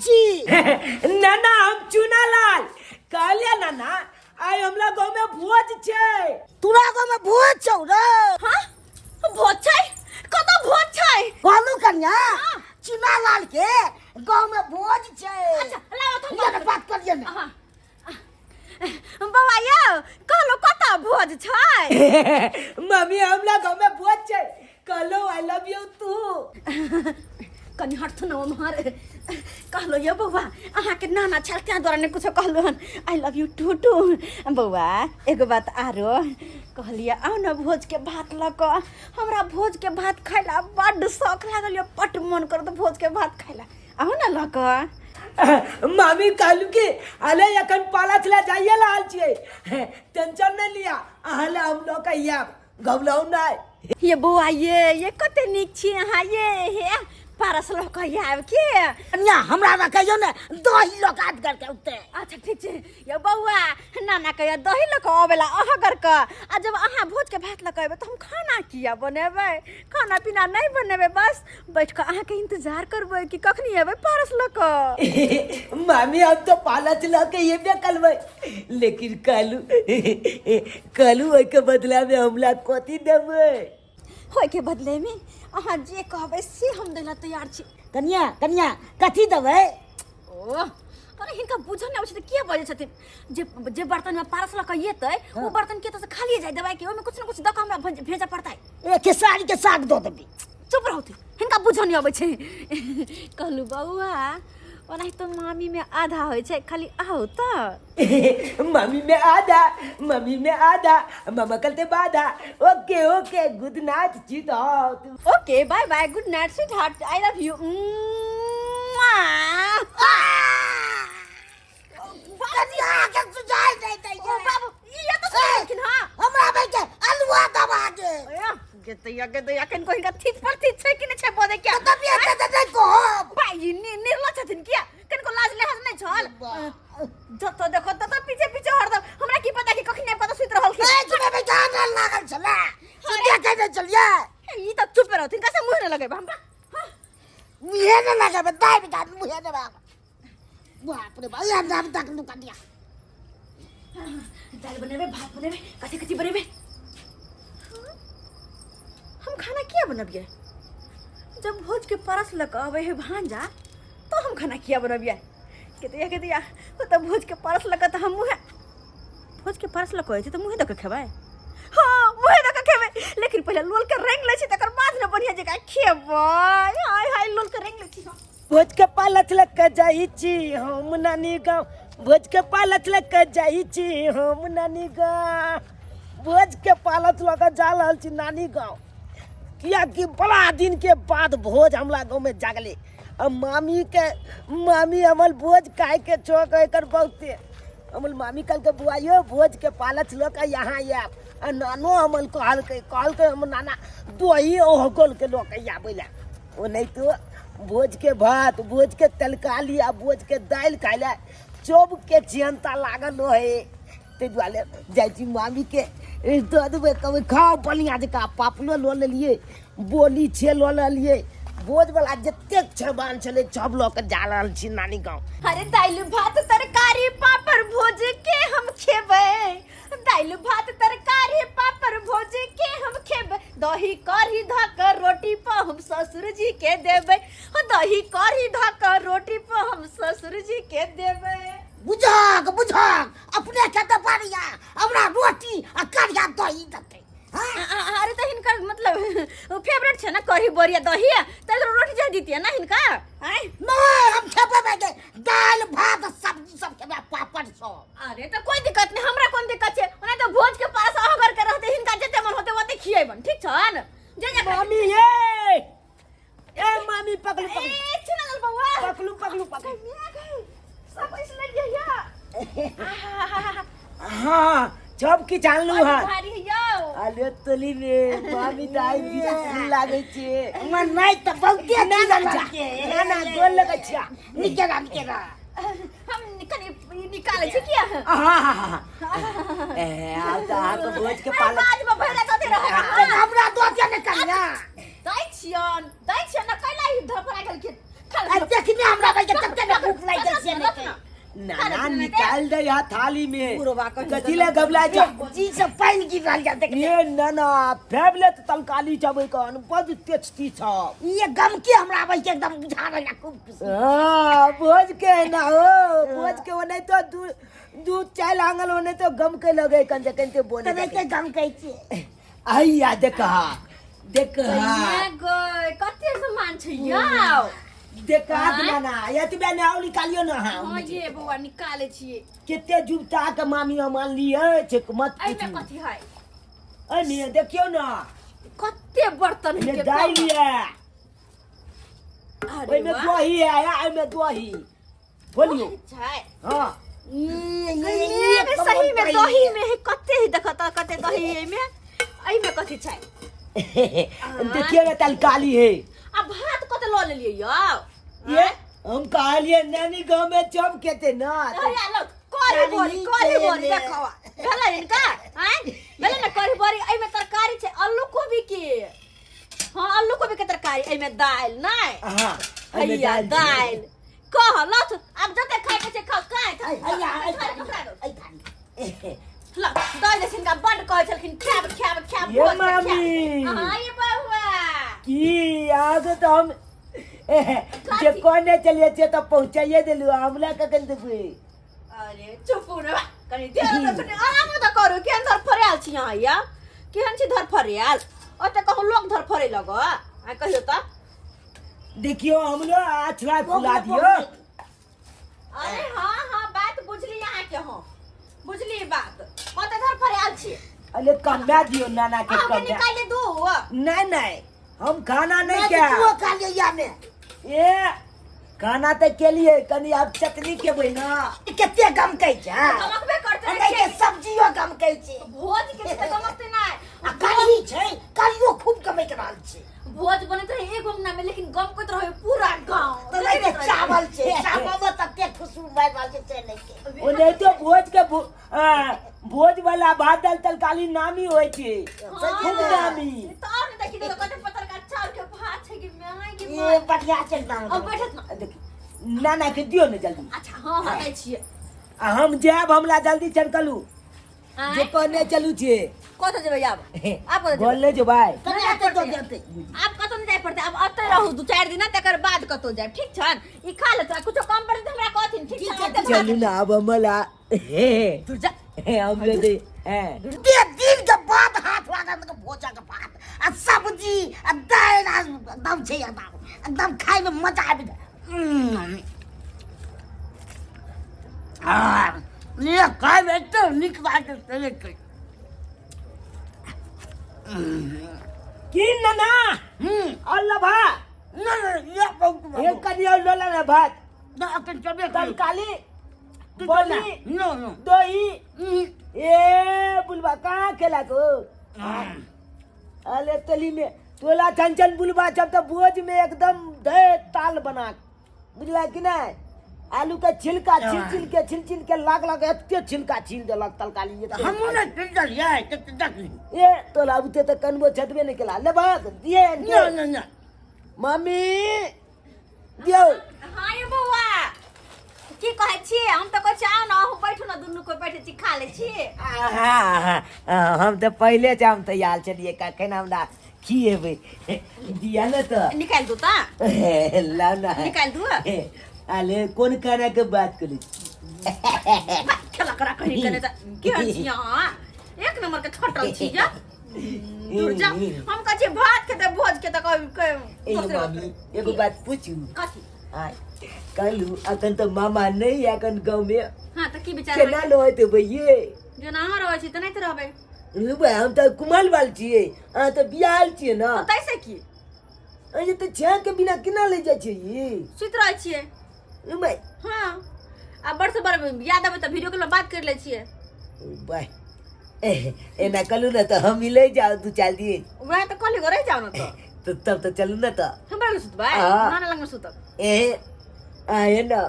छी नाना हम चुनालाल कहलिया नाना आई हमला गांव में भोज छे। तोरा गांव में भोज छौ रे? हां भोज छै? कतो भोज छै? कहलू कन्या चुनालाल के गांव में भोज छै। अच्छा लाओ तुम ये बात करिए ना। हां बाबा यो कहलो कतो भोज छै? मम्मी हमला गांव में भोज छे कहलो आई लव यू तू। कनी हट न मार कहलो ये बौआ अहाँ के नाना छलत्या द्वारा ने कुछ कहलो हन I love you too too. बौआ एगो बात आरो कहलिया आ न भोज के भात लक हमरा भोज के भात खाइला बड्ड शौक लागल यो पट मन करत भोज के भात खाइला आहो न लक। मामी कहलू के अले अखन पाला चला जाइए लाल छे टेंशन नहीं लिया अहले हम लोग कहिया गबलौ नहीं। ये बौआ ये कते निक छी अहाँ ये हे पारस लोग कहिया आब के कन्या हमरा ना कहियो ने दही लोग काट करके उते। अच्छा ठीक छै ये बौआ नाना कहिया दही लक आवेला अहाँ कर के आ जब अहाँ भोज के भात लक आबे त हम खाना किया बनेबै खाना पीना नहीं बनेबै बस बैठ के अहाँ के इंतजार करबै कि कखनी आबे पारस लक। मामी हम तो पाला चला के ये भी कलबै लेकिन कहलू ओइ के बदला में हमला कथी देबै? होय के बदले में अहाँ जे कहबै से हम देला तैयार छी। कन्या कथी देबै? ओ अरे हिनका बुझल नहीं छै त के बजै छथिन जे बर्तन में पारस लक येतै वो बर्तन के तो से खाली जाय देबै कि ओमे कुछ न कुछ द के हमरा भेजा पड़तै। ए खेसारी के साग दो देबी। चुप रहू हिनका बुझल नहीं आबै छै। कहलू बौआ ओना तो मामी में आधा होय छै खाली आओ त मम्मी में आधा मामा कलते बाधा। Okay good night sweetheart. Okay bye bye good night sweetheart I love you. कन्या के सुझाई नहीं दै ओ बाबू ये तो लेकिन हां हमरा भाई के अलुआ दबा दे। के तैया कन कोई का थीत पर थीत छै कि नहीं छै बोले क्या तबियत से नहीं को भाई निर्लज छथिन क्या कन को लाज लेहस नहीं छल जतो देखो ततो पीछे हरदम हमरा की पता कि कखनी कत सुत रहल की ए तुम्हें भी जान लागल छला सुतिया के नहीं चलिए ई त चुप रहो तिनका से मुंह न लगेबा हमरा मुहे न लगे बताए बेटा मुहे न बाप बाप रे भाई हम नाम तक नु कटिया दाल बनेबे भात बनेबे कथि बनेबे हम खाना किया बनबिए जब भोज के परस लक आवे है भांजा तो हम खाना किया बनबिए के दिया तो भोज के परस लक त हम मुहे भोज के परस लक होय छै त मुहे दक खेबै। हां मुहे दक खेबै लेकिन पहले लोल के रेंग ले छी तकर बाद न बढ़िया जगह खेबै। हाय लोल के रेंग ले छी भोज के पाला चला के जाई छी हम नानी गांव भोज के पाला चला के जाई छी हम नानी गांव भोज के पाला चला के जा रहल छी नानी गांव किया कि बड़ा दिन के बाद भोज हमला गांव में जागले। अब मामी हमल भोज काहे के चौक एकर बहुते हमल मामी कल के बुआइयो भोज के पाला चला के यहाँ आब आ नानो हमल कहल के हम नाना दोही ओहगोल के लोग आबेला ओ नहीं तो भोज के भात भोज के तलकाली आ भोज के दाल खाइला चोब के चिंता लागल है ते दुआले जाइ छी मामी के दो देबे कभी खाओ बढ़िया जका पापलो लो लेलिए बोली छे लो लेलिए भोज वाला जते छबान छले सब लोग के जा रहल छी नानी गांव। अरे दाल भात तरकारी पापड़ भोज के हम खेबै दाल भात तरकारी पापड़ भोज के हम खेबै दही कढ़ी धक रोटी पर हम ससुर जी के देबै दही कढ़ी धक रोटी पर हम ससुर जी के देबै। बुझाक अपने खेते पारिया हमरा रोटी आ करिया दही दते। अरे तो हिनका मतलब फेवरेट छै ना कढ़ी बोरिया दही त रोटी जा दीतिए ना हिनका आय नहीं हम खेबे बेटे दाल भात सब्जी सब खेबे पापड़ सब। अरे तो कोई दिक्कत नहीं हमरा कोन दिक्कत छै ओना तो भोज के पास अगर के रहते हिनका जते मन होते ओते खियेबन ठीक छ न जे मामी ए मामी पकलू ए चुनाल बउआ पकलू सब इसने दिया हाँ सब की जानलू है भारी यो अले तली में मामी दाई बिस्कुट लागे छे मन नहीं तो बहुते ना ना गोल लगे छे निकेरा हम कनी निकाले छी किया हां ए आ तो भोज के पाला आज में भरा दते रहे हमरा दो के ने कन्या दै छियन न कैला ही धपरा गेल के देखने हमरा भाई के कते ना निकाल दे यहाँ थाली में बुढ़वा कहीं कथिले गबला जा जी से पानी गिर रहा है देख ये ना फेवरेट तलकाली चावल का बहुत टेस्टी था ये गम के हमरा आबै के एकदम बुझा रहा खूब हां भोज के ना हो भोज के वो नहीं तो दूध चाय लांगल होने तो गम के लगे कंजे कंजे बोने तो देख गम कहै छी आइया देखा ये गए कते सामान छै याओ देखा ना ये तो मैंने आउ निकालियो ना हां ये बउआ निकाले छिए कितने जुटा के मामी मान लिए छे मत आई में कथि है अने देखियो ना कते बर्तन ये के दाल है अरे ओइ में दही है आई में दही बोलियो छै हां ये सही में दही में है कते ही देखता कते दही है में आई में कथि छै देखिए ना तलकाली है अब भात कते ल लेलिए याओ ये हम कहलिए नानी गांव में चम केते ना अरे लो करी बोरी देखवा भेलै इनका हैं भेलै ना करी बोरी आई में तरकारी छै आलू कोबी के हां आलू कोबी के तरकारी आई में दाल नै हां हैया दाल कह लथ अब जते खाइ के छै खाओ काहे ला दाल जैसे इनका बड़ कहै छलखिन खाब ये मामी हां ये बउआ की आज तो हम जे कोने चलिए छे तो पहुंचाइए देलु हमला ककन देबे अरे चुप रे कनी दे तो कनी आराम त करू केहन धर फरियाल छी यहाँ या केहन छी धर फरियाल ओते कहूं लोग धर फरे लग आ कहियो त देखियो हमलो आछरा फुला दियो अरे हां बात बुझली यहाँ के हो बुझली बात ओते धर फरियाल छी अरे कन्या दियो नाना के हम कन्या निकाल दू नहीं हम खाना नहीं क्या तू खा ले या में ये खाना तो के लिए कनी आप चटनी के बना केते गम कहै छै कमकबे करते हमरा के सब्जियो गम कहै छै भोज के से कमकते नै आ कढ़ी छै कढ़ियो खूब कमै के रहल छै भोज बनत रहे एक अंगना में लेकिन गम करत रहे पूरा गांव तो नहीं चावल छै चावल तक के खुशबू भाई वाल के से नहीं के वो नहीं तो भोज के भोज वाला भात दाल तलकाली नामी होय छै खूब नामी तो और नहीं देखी तो कते पत्थर का चावल के भात छै कि महंगाई के ये बढ़िया छै एकदम अब बैठत ना देखी नाना के दियो ने जल्दी अच्छा हां हां दै छिए आ हम जाब हमला जल्दी चलकलू जे कहने चलू छे कत जेबै आब आप कत बोल ले जो भाई कन्या तो देते आप कत नहीं जाय पड़ते अब अतै रहू दू चार दिन तकर बाद कतो जाय ठीक छन ई खा ले तो कुछ कम पड़ते हमरा कहथिन ठीक छन चलू ना अब हमला हे तू जा हम ले दे दे दिन के बाद हाथ लगा के भोजा के भात आ सब्जी आ दाल एकदम छै एकदम खाइ में मजा आबि जाय ये खाइ में तो निक बात चले छै की नाना अल्लाह भा ना ये बहुत एक कनिया लोला ना भात ना अपन चबे तलकाली बोली नो नो दही ए बुलवा कहाँ खेला को अले तली में तोला चंचल बुलवा जब तो बोझ में एकदम दे ताल बना बुझला कि नहीं आलू का छिलका छिल के लाग एते छिलका छील देलक तलकाली ये हम ने पिंजल ये तक तक ए तोला उते तो कनबो छटबे नहीं केला ले भाग दिए ना ना ना मम्मी दियो हां ये बउआ की कहै छी हम तो कहै छी आ ना हम बैठू ना दुन्नु कोई बैठे छी खा ले छी हम तो पहले से हम तैयार चलिए का कहना हमरा खिएबे दिया ना तो निकाल दू ता ला ना निकाल दू अले कौन खाना के बात करी खेला करा कहीं कने त के छी यहां एक नंबर के छटल छी जा दूर जा हम कहै छी भात के त भोज के त ए मामी एगो बात पूछू कथी कहलू अखन तो मामा नहीं अखन गांव में हां त की विचार केना लोते भइए जेना हम रहै छी त नहीं त रहबै रुबा हम तो कुमाल वाल छिए आ तो बियाल छिए ना तो तैसे की ये तो छे के बिना केना ले जाय छै ये सुत रहै छिए रुबा हां अब बड़ से बड़ याद आबै त वीडियो कॉल में बात कर ले छिए बाय एना कलू ना तो हम ले जाओ दू चाल दिए वहां त कल रह जाओ ना तो तब तो चलू ना तो हमरा लग सुत भाई हाँ। नाना लग में सुत ए आए ना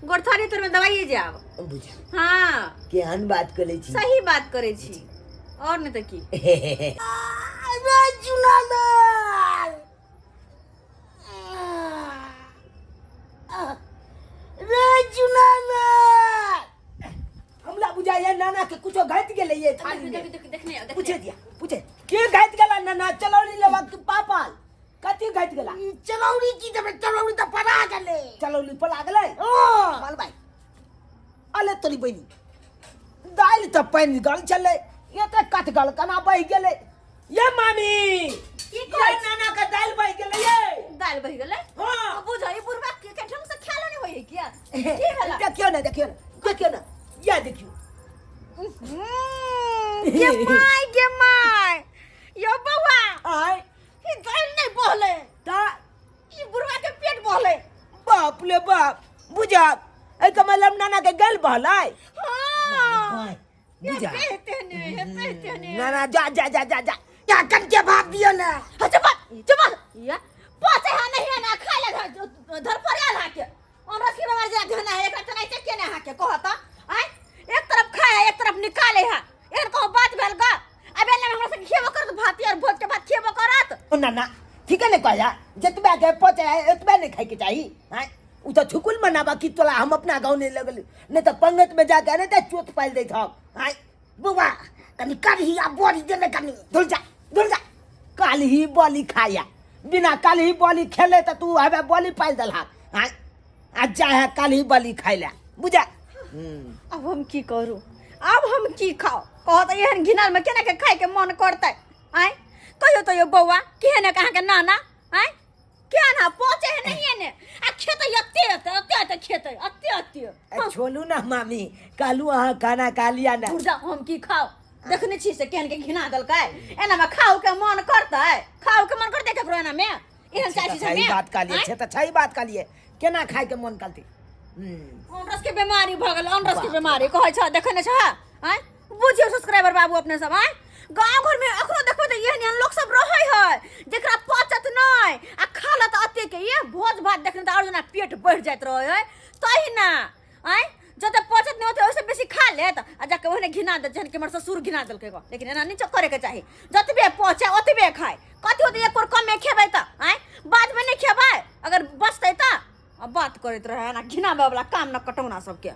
गोरथारी तर में दवाई जाब बुझ हां केहन बात करे छी सही बात करे छी और नहीं तो की रे जुलाल रे जुलाल नाना के कुछो घट गेले ये थाली में देखने पूछे दिया पूछे के घट गेला नाना चलौरी लेवा के पापाल कथी घट गेला ई चलौरी की जब चलौरी तो पड़ा गेले चलौली पला गेले ओ माल भाई अले तोरी बनी दाल तो पानी गल चले ये तो कट गल कना बह गेले ये मामी की ये नाना का दाल बह गेले ये दाल बह गेले हां बुझाई बुरबा के ढंग से ख्याल नहीं होई क्या की भेला देखियो ना ये देखियो के माय यो बउआ आय ई दाल नहीं बोले ता ई बुरबा के पेट बोले बाप ले बाप बुझा ए कमलम नाना के गल बहलाई हां बुझा कहते ने नाना जा जा जा जा जा क्या कन के भाग दियो ना चुप या पासे हा नहीं है ना खा ले धर पर आला के हमरा की बार जा धना है एक नहीं के ने हा के कहता आय एक तरफ खाए एक तरफ निकाले हा एक को बात भेल गा अबे ने हमरा से खेबो कर भात यार भोज के भात खेबो करत ओ नाना ठीक है ने कहया जतबा के पचे उतबा नहीं खाए के चाहिए हैं उ तो छुकुल मनाबा की तोला हम अपना गांव ने लगल नहीं तो पंगत में जाके नहीं तो चोट पाल दे था हैं बुआ कनी कर ही आ बोरी देने कनी धुल जा काल ही बोली खाया बिना काल ही बोली खेले तो तू हवे बोली पाल दलहा हैं आज जा है काल ही बोली खाइला बुझा अब हम की करू अब हम की खाओ कहत एहन घिनाल में केना के खाए के मन करतै आय कहियो तो यो बौआ केहने कहा के नाना आय क्या ना पहुंचे है नहीं ने आ खेत अत्ते खेत छोलू ना मामी कालू अहाँ खाना खा लिया ना जा हम की खाओ देखने छी से केहन के घिना दलकै एना में खाओ के मन करतै खाओ के मन करतै ककरो एना में एहन चाची से सही बात का लिए तो सही बात का लिए केना खाए के मन करती अनरस के बीमारी भ गेल अनरस के बीमारी कहै छ देखने छ आय बुझियो सब्सक्राइबर बाबू अपने सब आय गांव घर में अखनो देखबे त एहन लोग सब रहै है जेकरा पचत नै आ खालत अत्ते के ये भोज भात देखने त और जना पेट बढ़ जात रहै है तही ना आय जते पचत नै होते ओसे बेसी खा लेत आ जाके ओहने घिना दे जहन के हमर ससुर घिना देलकै गो लेकिन एना नहीं करे के चाही जतबे पचे ओतबे खाए कथि होते एक और कम में खेबै त आय बाद में नहीं खेबै अगर बचतै त अब बात करत रहे ना घिना वाला काम न कटौना सबके